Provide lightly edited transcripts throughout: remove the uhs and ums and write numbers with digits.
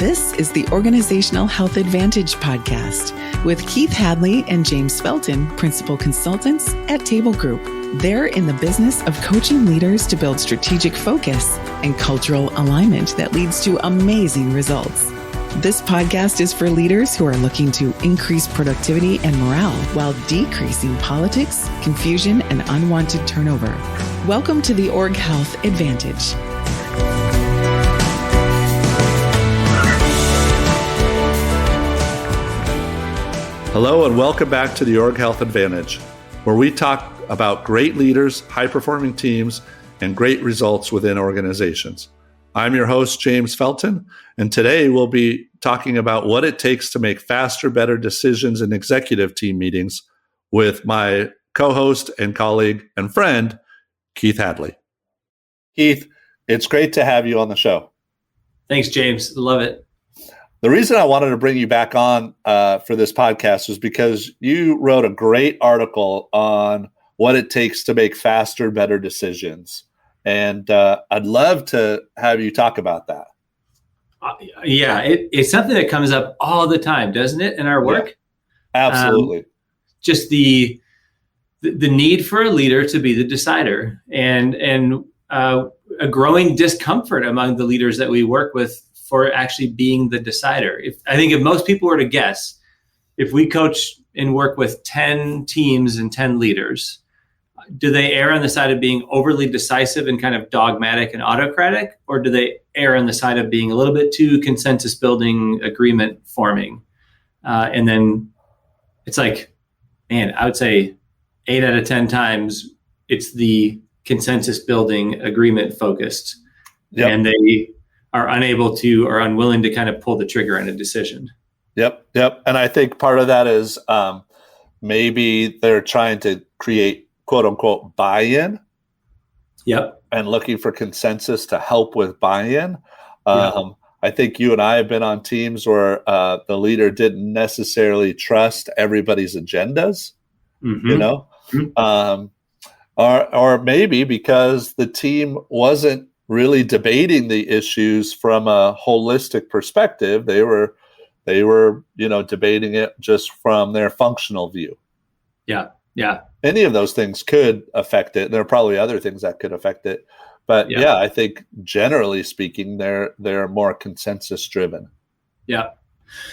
This is the Organizational Health Advantage podcast with Keith Hadley and James Felton, principal consultants at Table Group. They're in the business of coaching leaders to build strategic focus and cultural alignment that leads to amazing results. This podcast is for leaders who are looking to increase productivity and morale while decreasing politics, confusion, and unwanted turnover. Welcome to the Org Health Advantage. Hello and welcome back to the Org Health Advantage, where we talk about great leaders, high-performing teams, and great results within organizations. I'm your host, James Felton, and today we'll be talking about what it takes to make faster, better decisions in executive team meetings with my co-host and colleague and friend, Keith Hadley. Keith, it's great to have you on the show. Thanks, James. Love it. The reason I wanted to bring you back on for this podcast was because you wrote a great article on what it takes to make faster, better decisions. And I'd love to have you talk about that. It's something that comes up all the time, doesn't it, in our work? Yeah, absolutely. Just the need for a leader to be the decider and a growing discomfort among the leaders that we work with for actually being the decider. I think if most people were to guess, if we coach and work with 10 teams and 10 leaders, do they err on the side of being overly decisive and kind of dogmatic and autocratic? Or do they err on the side of being a little bit too consensus building, agreement forming? And then it's like, man, I would say 8 out of 10 times it's the consensus building, agreement focused. Yep. And they are unable to or unwilling to kind of pull the trigger on a decision. Yep. And I think part of that is maybe they're trying to create quote unquote buy-in. Yep. And looking for consensus to help with buy-in. I think you and I have been on teams where the leader didn't necessarily trust everybody's agendas, or maybe because the team wasn't really debating the issues from a holistic perspective. They were, debating it just from their functional view. Yeah. Any of those things could affect it. There are probably other things that could affect it. But I think generally speaking, they're more consensus driven. Yeah.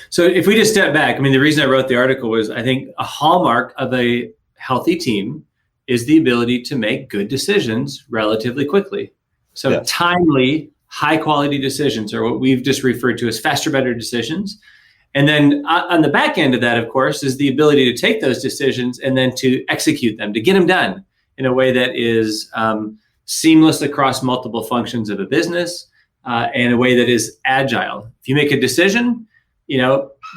So if we just step back, the reason I wrote the article was I think a hallmark of a healthy team is the ability to make good decisions relatively quickly. So timely, high quality decisions are what we've just referred to as faster, better decisions. And then on the back end of that, of course, is the ability to take those decisions and then to execute them, to get them done in a way that is seamless across multiple functions of a business and a way that is agile. If you make a decision,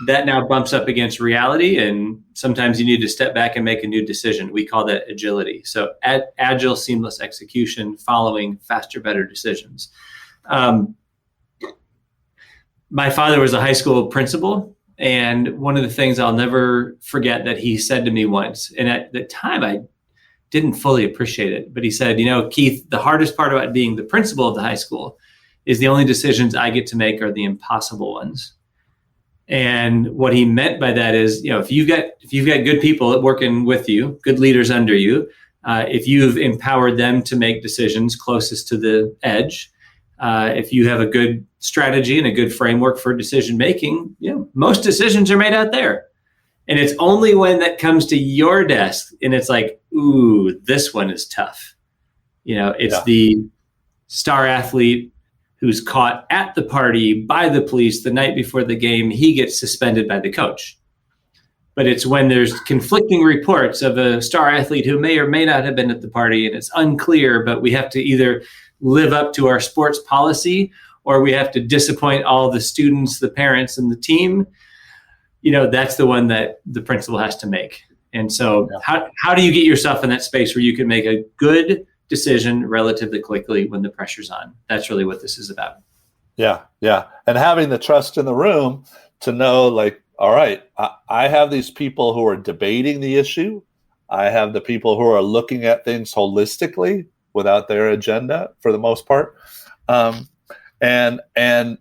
that now bumps up against reality, and sometimes you need to step back and make a new decision. We call that agility. So agile, seamless execution following faster, better decisions. My father was a high school principal, and one of the things I'll never forget that he said to me once, and at the time I didn't fully appreciate it, but he said, Keith, the hardest part about being the principal of the high school is the only decisions I get to make are the impossible ones. And what he meant by that is, if you've got good people working with you, good leaders under you, if you've empowered them to make decisions closest to the edge, if you have a good strategy and a good framework for decision making, most decisions are made out there. And it's only when that comes to your desk and it's like, ooh, this one is tough. It's the star athlete who's caught at the party by the police the night before the game, he gets suspended by the coach. But it's when there's conflicting reports of a star athlete who may or may not have been at the party and it's unclear, but we have to either live up to our sports policy or we have to disappoint all the students, the parents, and the team. That's the one that the principal has to make. And so how do you get yourself in that space where you can make a good decision relatively quickly when the pressure's on? That's really what this is about. Yeah. And having the trust in the room to know, all right, I have these people who are debating the issue. I have the people who are looking at things holistically without their agenda for the most part. and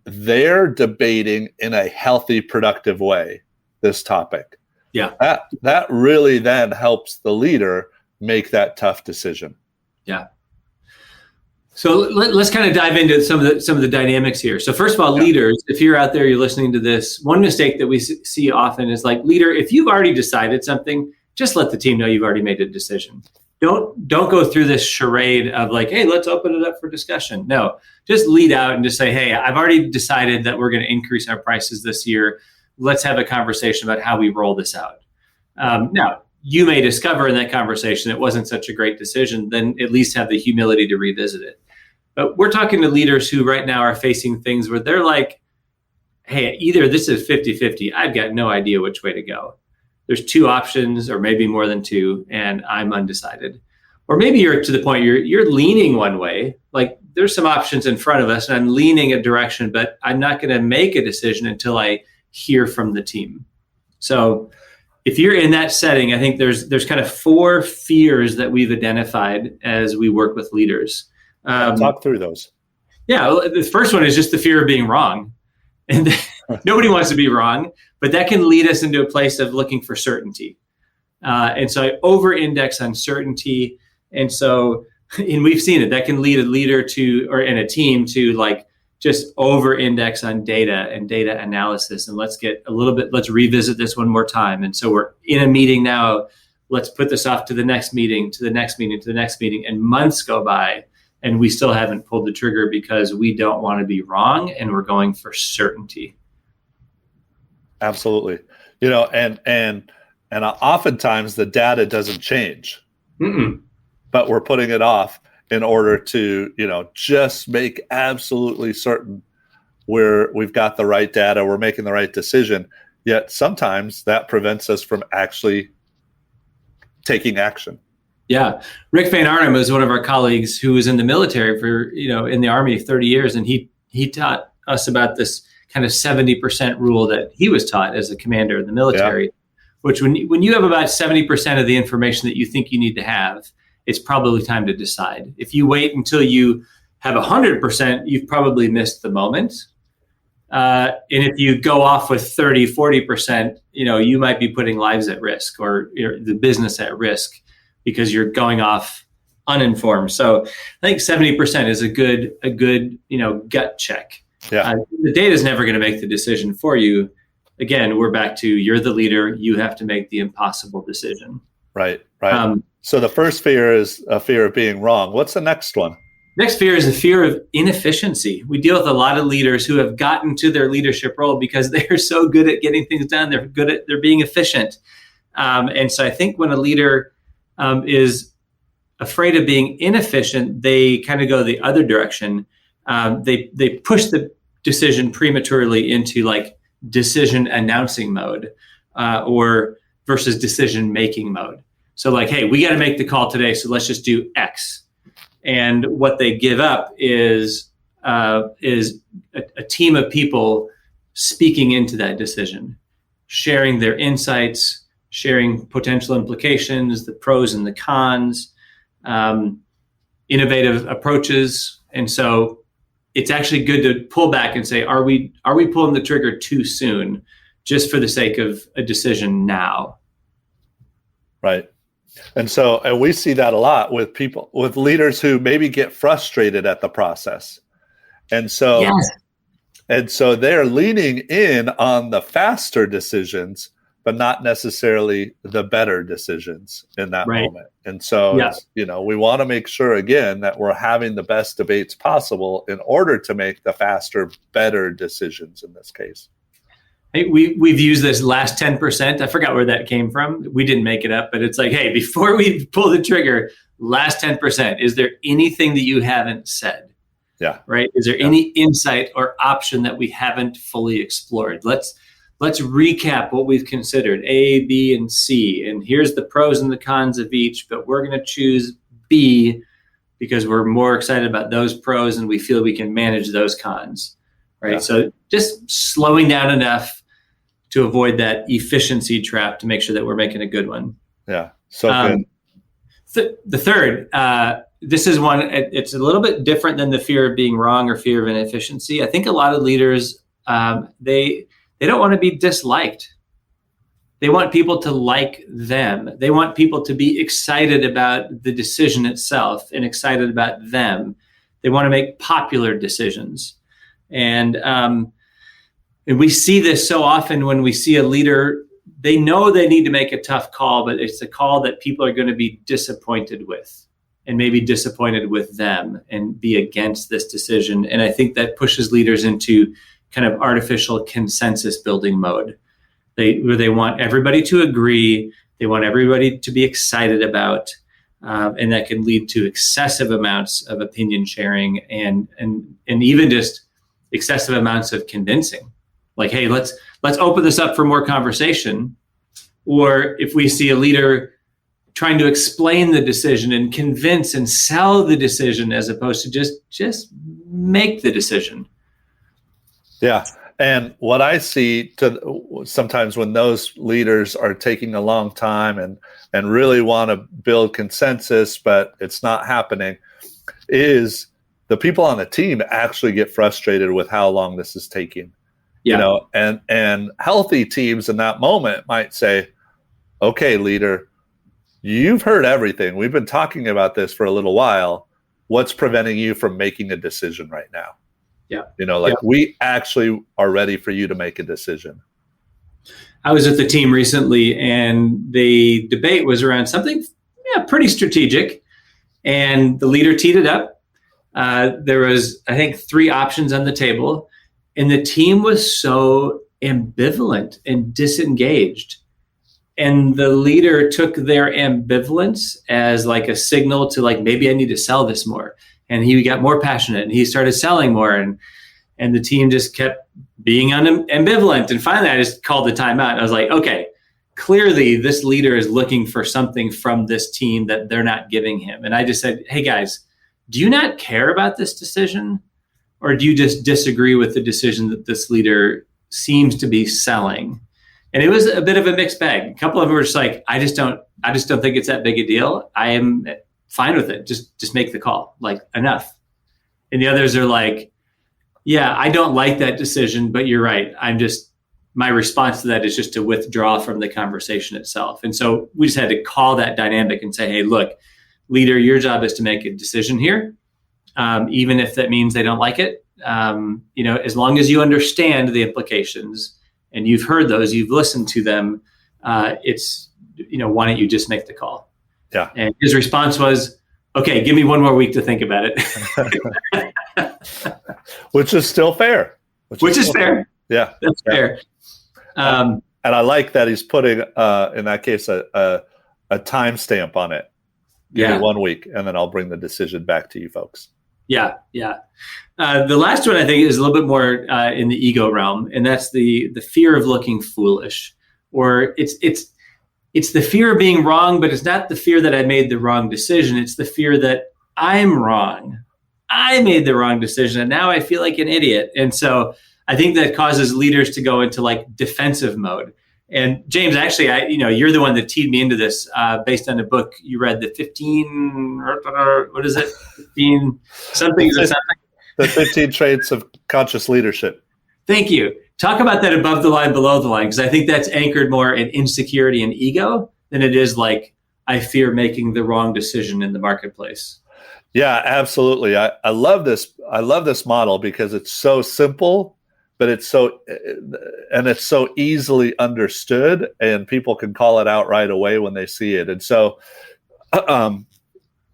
they're debating in a healthy, productive way this topic. Yeah. That really then helps the leader make that tough decision. Yeah. So let's kind of dive into some of the dynamics here. So first of all, leaders, if you're out there, you're listening to this, one mistake that we see often is like, leader, if you've already decided something, just let the team know you've already made a decision. Don't go through this charade of like, hey, let's open it up for discussion. No, just lead out and just say, hey, I've already decided that we're going to increase our prices this year. Let's have a conversation about how we roll this out. Now, you may discover in that conversation it wasn't such a great decision, then at least have the humility to revisit it. But we're talking to leaders who right now are facing things where they're like, hey, either this is 50-50, I've got no idea which way to go. There's two options or maybe more than two, and I'm undecided. Or maybe you're to the point you're leaning one way, like there's some options in front of us and I'm leaning a direction, but I'm not going to make a decision until I hear from the team. So if you're in that setting, I think there's kind of 4 fears that we've identified as we work with leaders. Talk through those. Yeah, the first one is just the fear of being wrong. And nobody wants to be wrong, but that can lead us into a place of looking for certainty. And so I over-index on certainty. And we've seen it, that can lead a leader and a team to like just over-index on data and data analysis. And let's revisit this one more time. And so we're in a meeting now, let's put this off to the next meeting, to the next meeting, to the next meeting, and months go by. And we still haven't pulled the trigger because we don't want to be wrong and we're going for certainty. Absolutely. And oftentimes the data doesn't change, but we're putting it off in order to, just make absolutely certain we've got the right data, we're making the right decision. Yet sometimes that prevents us from actually taking action. Yeah. Rick Van Arnhem was one of our colleagues who was in the military for, in the Army 30 years. And he taught us about this kind of 70% rule that he was taught as a commander in the military, which when you have about 70% of the information that you think you need to have, it's probably time to decide. If you wait until you have 100%, you've probably missed the moment. And if you go off with 30, 40%, you might be putting lives at risk or the business at risk, because you're going off uninformed. So I think 70% is a good gut check. Yeah. The data is never going to make the decision for you. Again, we're back to you're the leader. You have to make the impossible decision. Right. So the first fear is a fear of being wrong. What's the next one? Next fear is the fear of inefficiency. We deal with a lot of leaders who have gotten to their leadership role because they're so good at getting things done. They're being efficient. And so I think when a leader is afraid of being inefficient, they kind of go the other direction. They push the decision prematurely into like decision announcing mode or versus decision making mode. So like, hey, we got to make the call today, so let's just do X. And what they give up is a team of people speaking into that decision, sharing their insights, sharing potential implications, the pros and the cons, innovative approaches. And so it's actually good to pull back and say, are we pulling the trigger too soon just for the sake of a decision now? Right. And we see that a lot with people, with leaders who maybe get frustrated at the process. And so, yes. And so they're leaning in on the faster decisions, but not necessarily the better decisions in that moment. And so, we want to make sure, again, that we're having the best debates possible in order to make the faster, better decisions in this case. Hey, we've used this last 10%. I forgot where that came from. We didn't make it up, but it's like, hey, before we pull the trigger, last 10%, is there anything that you haven't said? Yeah. Right. Is there any insight or option that we haven't fully explored? Let's recap what we've considered, A, B, and C. And here's the pros and the cons of each, but we're going to choose B because we're more excited about those pros and we feel we can manage those cons. Right. Yeah. So just slowing down enough to avoid that efficiency trap to make sure that we're making a good one. Yeah. So good. The third, this is one, it's a little bit different than the fear of being wrong or fear of inefficiency. I think a lot of leaders, they don't want to be disliked. They want people to like them. They want people to be excited about the decision itself and excited about them. They want to make popular decisions. And we see this so often when we see a leader, they know they need to make a tough call, but it's a call that people are going to be disappointed with and maybe disappointed with them and be against this decision. And I think that pushes leaders into kind of artificial consensus building mode. Where they want everybody to agree, they want everybody to be excited about, and that can lead to excessive amounts of opinion sharing and even just excessive amounts of convincing. Like, hey, let's open this up for more conversation. Or if we see a leader trying to explain the decision and convince and sell the decision as opposed to just make the decision. Yeah. And what I see sometimes when those leaders are taking a long time and really want to build consensus, but it's not happening, is the people on the team actually get frustrated with how long this is taking. Yeah. You know, and healthy teams in that moment might say, okay, leader, you've heard everything. We've been talking about this for a little while. What's preventing you from making a decision right now? Yeah. You know, like we actually are ready for you to make a decision. I was at the team recently and the debate was around something pretty strategic. And the leader teed it up. There was, I think, 3 options on the table. And the team was so ambivalent and disengaged. And the leader took their ambivalence as like a signal to like, maybe I need to sell this more. And he got more passionate and he started selling more, and the team just kept being ambivalent. And finally I just called the timeout. And I was like, okay, clearly this leader is looking for something from this team that they're not giving him. And I just said, hey guys, do you not care about this decision? Or do you just disagree with the decision that this leader seems to be selling? And it was a bit of a mixed bag. A couple of them were just like, I just don't think it's that big a deal. I am fine with it. Just make the call, like enough. And the others are like, yeah, I don't like that decision, but you're right. My response to that is just to withdraw from the conversation itself. And so we just had to call that dynamic and say, hey, look, leader, your job is to make a decision here. Even if that means they don't like it, as long as you understand the implications and you've heard those, you've listened to them, why don't you just make the call? Yeah. And his response was, okay, give me one more week to think about it. Which is still fair. Which is fair. Yeah. That's fair. And I like that he's putting, in that case, a timestamp on it. Give me 1 week, and then I'll bring the decision back to you folks. Yeah. The last one I think is a little bit more in the ego realm, and that's the fear of looking foolish, or it's the fear of being wrong, but it's not the fear that I made the wrong decision. It's the fear that I'm wrong. I made the wrong decision, and now I feel like an idiot. And so I think that causes leaders to go into like defensive mode. And James, actually, you're the one that teed me into this based on a book you read, the 15, what is it? 15 something. The 15 traits of conscious leadership. Thank you. Talk about that above the line, below the line, because I think that's anchored more in insecurity and ego than it is like, I fear making the wrong decision in the marketplace. Yeah, absolutely. I love this. I love this model because it's so simple, but it's so easily understood, and people can call it out right away when they see it. And so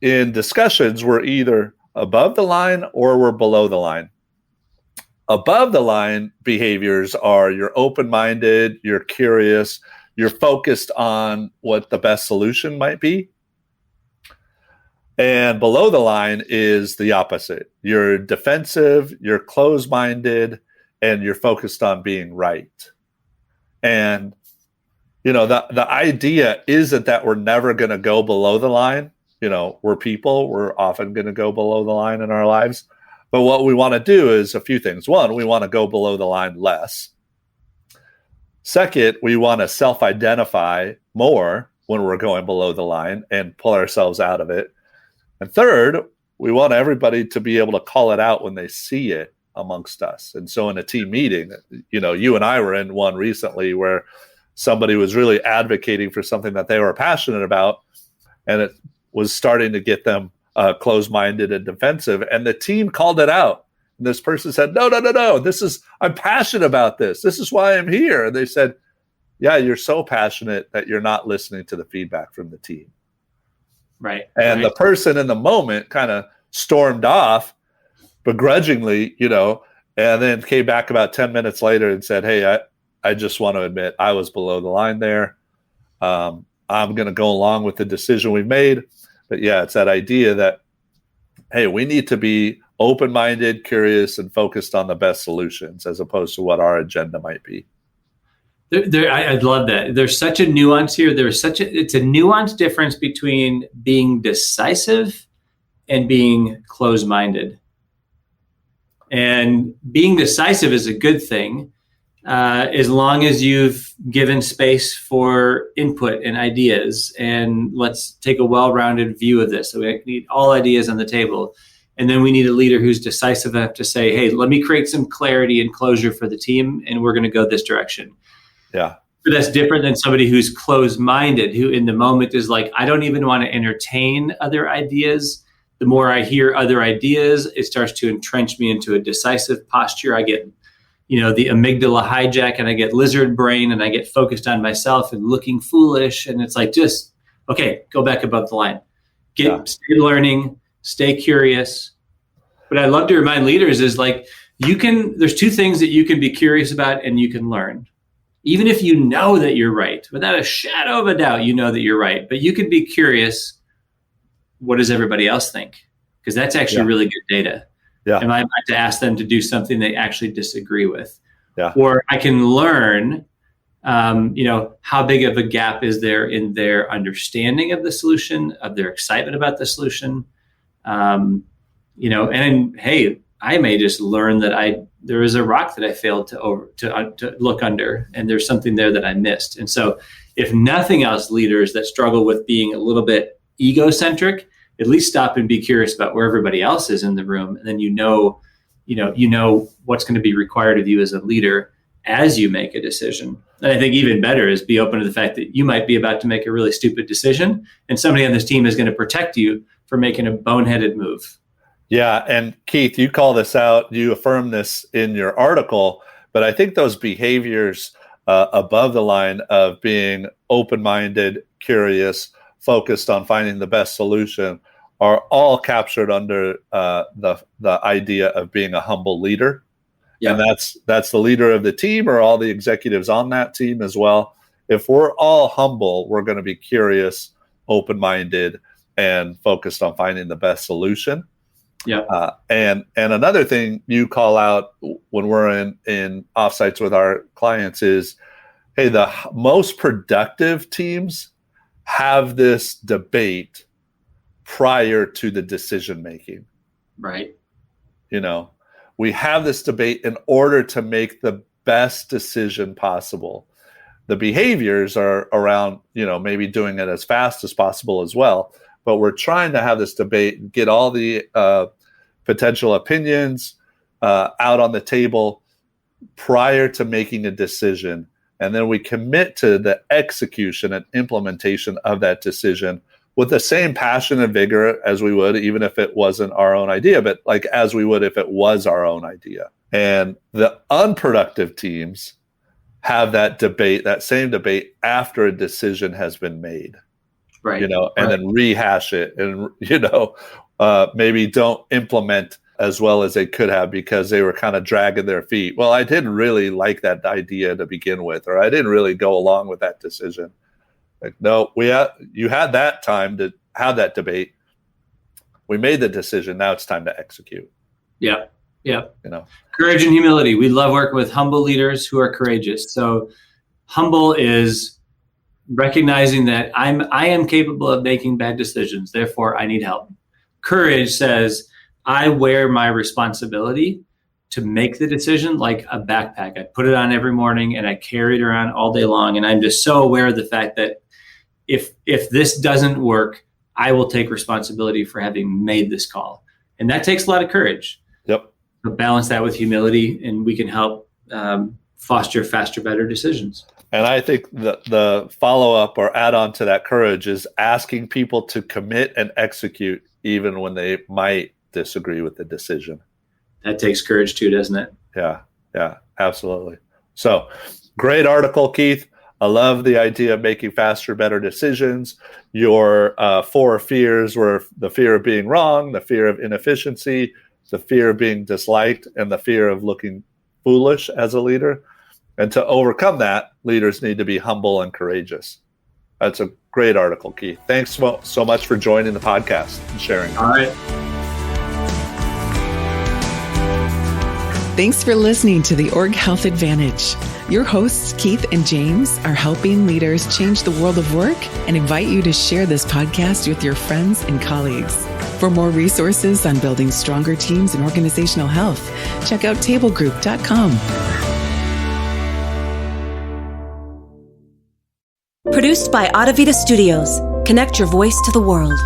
in discussions, we're either above the line or we're below the line. Above the line behaviors are you're open-minded, you're curious, you're focused on what the best solution might be. And below the line is the opposite. You're defensive, you're closed-minded, and you're focused on being right. And, the idea isn't that we're never going to go below the line. We're people, we're often going to go below the line in our lives. But what we want to do is a few things. One, we want to go below the line less. Second, we want to self-identify more when we're going below the line and pull ourselves out of it. And third, we want everybody to be able to call it out when they see it amongst us. And so in a team meeting, you and I were in one recently where somebody was really advocating for something that they were passionate about, and it was starting to get them closed-minded and defensive. And the team called it out. And this person said, no, I'm passionate about this. This is why I'm here. And they said, yeah, you're so passionate that you're not listening to the feedback from the team. Right. And the person in the moment kind of stormed off begrudgingly, and then came back about 10 minutes later and said, hey, I just want to admit I was below the line there. I'm going to go along with the decision we've made. But yeah, it's that idea that, hey, we need to be open-minded, curious, and focused on the best solutions as opposed to what our agenda might be. I love that. There's such a nuance here. It's a nuanced difference between being decisive and being closed-minded. And being decisive is a good thing as long as you've given space for input and ideas. And let's take a well-rounded view of this. So we need all ideas on the table. And then we need a leader who's decisive enough to say, hey, let me create some clarity and closure for the team, and we're going to go this direction. Yeah. But that's different than somebody who's closed-minded, who in the moment is like, I don't even want to entertain other ideas. The more I hear other ideas, it starts to entrench me into a decisive posture. I get, the amygdala hijack, and I get lizard brain, and I get focused on myself and looking foolish. And it's like, just, okay, go back above the line. Stay learning, stay curious. But I love to remind leaders is like, there's two things that you can be curious about and you can learn. Even if you know that you're right, without a shadow of a doubt, you know that you're right, but you can be curious. What does everybody else think? Because that's actually really good data. Yeah. Am I about to ask them to do something they actually disagree with? Yeah. Or I can learn, how big of a gap is there in their understanding of the solution, of their excitement about the solution. And hey, I may just learn that there is a rock that I failed to look under, and there's something there that I missed. And so if nothing else, leaders that struggle with being a little bit egocentric, at least stop and be curious about where everybody else is in the room. And then you know what's going to be required of you as a leader as you make a decision. And I think even better is be open to the fact that you might be about to make a really stupid decision, and somebody on this team is going to protect you from making a boneheaded move. Yeah. And Keith, you call this out, you affirm this in your article, but I think those behaviors above the line of being open-minded, curious, focused on finding the best solution are all captured under the idea of being a humble leader. Yeah. And that's the leader of the team or all the executives on that team as well. If we're all humble, we're going to be curious, open-minded, and focused on finding the best solution. Yeah. And another thing you call out when we're in offsites with our clients is, hey, the most productive teams have this debate prior to the decision making. Right. We have this debate in order to make the best decision possible. The behaviors are around, maybe doing it as fast as possible as well. But we're trying to have this debate and get all the potential opinions out on the table prior to making a decision. And then we commit to the execution and implementation of that decision with the same passion and vigor as we would, even if it wasn't our own idea, but like as we would if it was our own idea. And the unproductive teams have that same debate after a decision has been made. Right. And then rehash it and, maybe don't implement as well as they could have because they were kind of dragging their feet. Well, I didn't really like that idea to begin with, or I didn't really go along with that decision. Like, no, you had that time to have that debate. We made the decision. Now it's time to execute. Yeah. Yeah. Courage and humility. We love working with humble leaders who are courageous. So humble is recognizing that I am capable of making bad decisions. Therefore, I need help. Courage says, I wear my responsibility to make the decision like a backpack. I put it on every morning and I carry it around all day long. And I'm just so aware of the fact that if this doesn't work, I will take responsibility for having made this call. And that takes a lot of courage. Yep. But balance that with humility, and we can help foster faster, better decisions. And I think the follow-up or add-on to that courage is asking people to commit and execute even when they might disagree with the decision. That takes courage too, doesn't it? Yeah, absolutely. So great article, Keith. I love the idea of making faster, better decisions. Your 4 fears were the fear of being wrong, the fear of inefficiency, the fear of being disliked, and the fear of looking foolish as a leader. And to overcome that, leaders need to be humble and courageous. That's a great article, Keith. Thanks so much for joining the podcast and sharing. All right. Thanks for listening to the Org Health Advantage. Your hosts, Keith and James, are helping leaders change the world of work and invite you to share this podcast with your friends and colleagues. For more resources on building stronger teams and organizational health, check out tablegroup.com. Produced by Audavita Studios. Connect your voice to the world.